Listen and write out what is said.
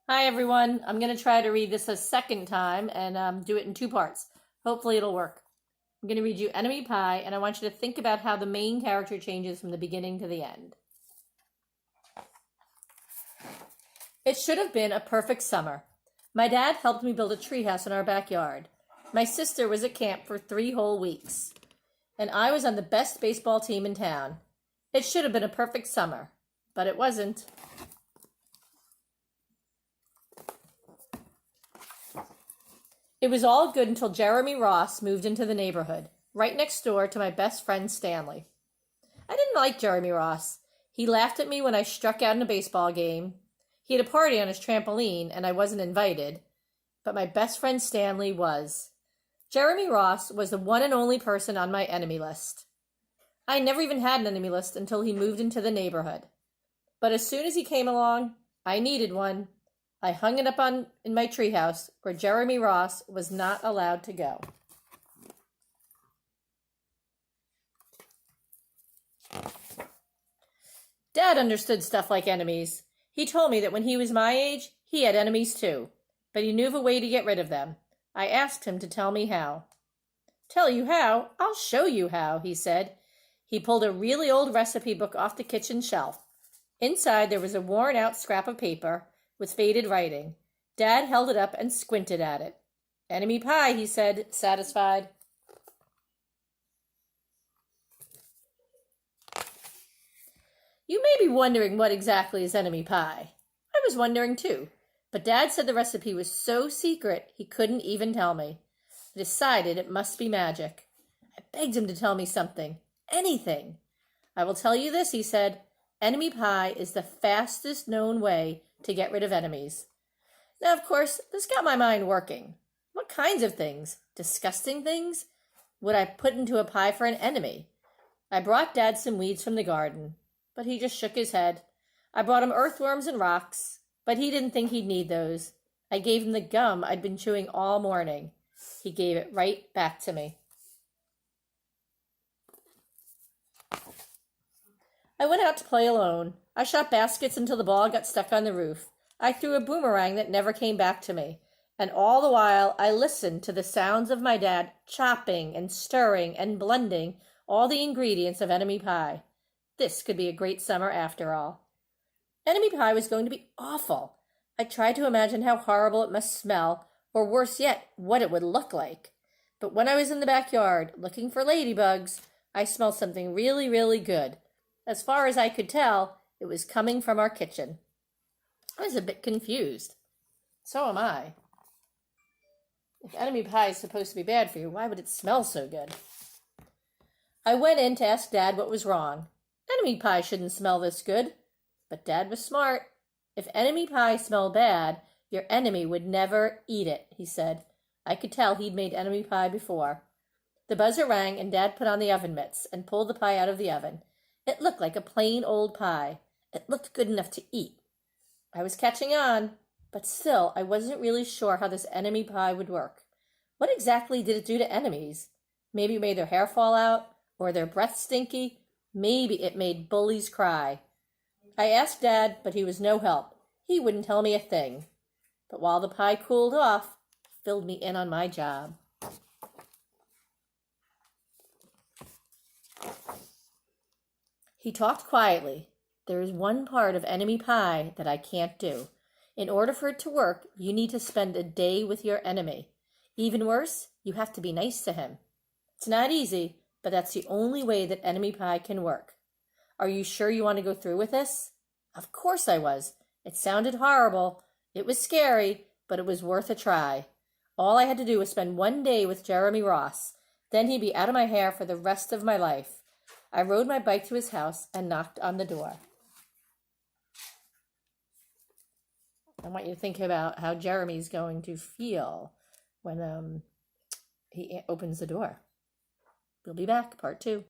Hi, everyone. I'm going to try to read this a second time and do it in two parts. Hopefully it'll work. I'm going to read you Enemy Pie, and I want you to think about how the main character changes from the beginning to the end. It should have been a perfect summer. My dad helped me build a treehouse in our backyard. My sister was at camp for 3 whole weeks, and I was on the best baseball team in town. It should have been a perfect summer, but it wasn't. It was all good until Jeremy Ross moved into the neighborhood, right next door to my best friend Stanley. I didn't like Jeremy Ross. He laughed at me when I struck out in a baseball game. He had a party on his trampoline, and I wasn't invited. But my best friend Stanley was. Jeremy Ross was the one and only person on my enemy list. I never even had an enemy list until he moved into the neighborhood. But as soon as he came along, I needed one. I hung it up in my treehouse where Jeremy Ross was not allowed to go. Dad understood stuff like enemies. He told me that when he was my age, he had enemies too, but he knew of a way to get rid of them. I asked him to tell me how. Tell you how? I'll show you how, he said. He pulled a really old recipe book off the kitchen shelf. Inside there was a worn-out scrap of paper with faded writing. Dad held it up and squinted at it. Enemy pie, he said, satisfied. You may be wondering what exactly is enemy pie. I was wondering too, but Dad said the recipe was so secret he couldn't even tell me. I decided it must be magic. I begged him to tell me something, anything. I will tell you this, he said. Enemy pie is the fastest known way to get rid of enemies. Now, of course, this got my mind working. What kinds of things, disgusting things, would I put into a pie for an enemy? I brought Dad some weeds from the garden, but he just shook his head. I brought him earthworms and rocks, but he didn't think he'd need those. I gave him the gum I'd been chewing all morning. He gave it right back to me. I went out to play alone. I shot baskets until the ball got stuck on the roof. I threw a boomerang that never came back to me. And all the while, I listened to the sounds of my dad chopping and stirring and blending all the ingredients of enemy pie. This could be a great summer after all. Enemy pie was going to be awful. I tried to imagine how horrible it must smell, or worse yet, what it would look like. But when I was in the backyard looking for ladybugs, I smelled something really, really good. As far as I could tell, it was coming from our kitchen. I was a bit confused. So am I. If enemy pie is supposed to be bad for you, why would it smell so good? I went in to ask Dad what was wrong. Enemy pie shouldn't smell this good. But Dad was smart. If enemy pie smelled bad, your enemy would never eat it, he said. I could tell he'd made enemy pie before. The buzzer rang and Dad put on the oven mitts and pulled the pie out of the oven. It looked like a plain old pie. It looked good enough to eat. I was catching on, but still I wasn't really sure how this enemy pie would work. What exactly did it do to enemies? Maybe it made their hair fall out, or their breath stinky. Maybe it made bullies cry. I asked Dad, but he was no help. He wouldn't tell me a thing. But while the pie cooled off, he filled me in on my job. He talked quietly. There is one part of enemy pie that I can't do. In order for it to work, you need to spend a day with your enemy. Even worse, you have to be nice to him. It's not easy, but that's the only way that enemy pie can work. Are you sure you want to go through with this? Of course I was. It sounded horrible. It was scary, but it was worth a try. All I had to do was spend one day with Jeremy Ross. Then he'd be out of my hair for the rest of my life. I rode my bike to his house and knocked on the door. I want you to think about how Jeremy's going to feel when he opens the door. We'll be back, part 2.